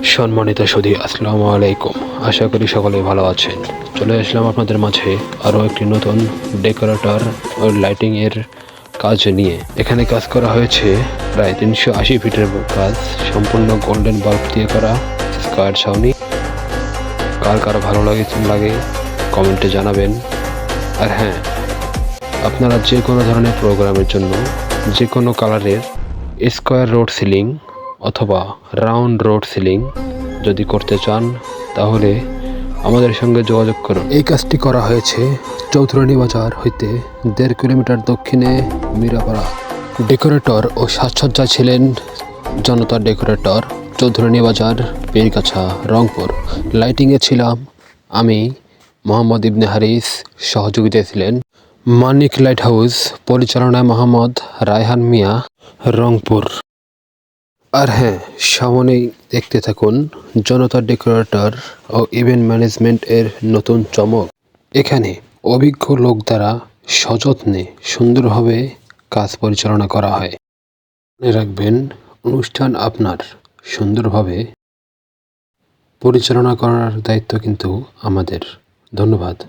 সম্মানিত সুধী, আসসালামু আলাইকুম। আশা করি সকলে ভালো আছেন। চলে আসলাম আপনাদের মাঝে আরও একটি নতুন ডেকোরেটর ও লাইটিংয়ের কাজ নিয়ে। এখানে কাজ করা হয়েছে প্রায় 380 ফিটের কাজ, সম্পূর্ণ গোল্ডেন বাল্ব দিয়ে করা স্কয়ার ছাউনি। কার ভালো লাগে কমেন্টে জানাবেন। আর হ্যাঁ, আপনারা যে কোনো ধরনের প্রোগ্রামের জন্য যে কোনো কালারের স্কয়ার রোড সিলিং অথবা রাউন্ড রোড সিলিং যদি করতে চান তাহলে আমাদের সঙ্গে যোগাযোগ করুন। এই কাজটি করা হয়েছে চৌধুরানী বাজার হইতে 1.5 কিলোমিটার দক্ষিণে মিরাপাড়া। ডেকোরেটর ও সাজসজ্জা ছিলেন জনতা ডেকোরেটর, চৌধুরানী বাজার, পীরগাছা, রংপুর। লাইটিংয়ে ছিলাম আমি, মোহাম্মদ ইবনে হারিস। সহযোগিতায় ছিলেন মানিক লাইট হাউস, পরিচালনায় মোহাম্মদ রায়হান মিয়া, রংপুর। আর হ্যাঁ, সামনেই দেখতে থাকুন জনতা ডেকোরেটর ও ইভেন্ট ম্যানেজমেন্ট এর নতুন চমক। এখানে অভিজ্ঞ লোক দ্বারা সযত্নে সুন্দরভাবে কাজ পরিচালনা করা হয়। মনে রাখবেন, অনুষ্ঠান আপনার, সুন্দরভাবে পরিচালনা করার দায়িত্ব কিন্তু আমাদের। ধন্যবাদ।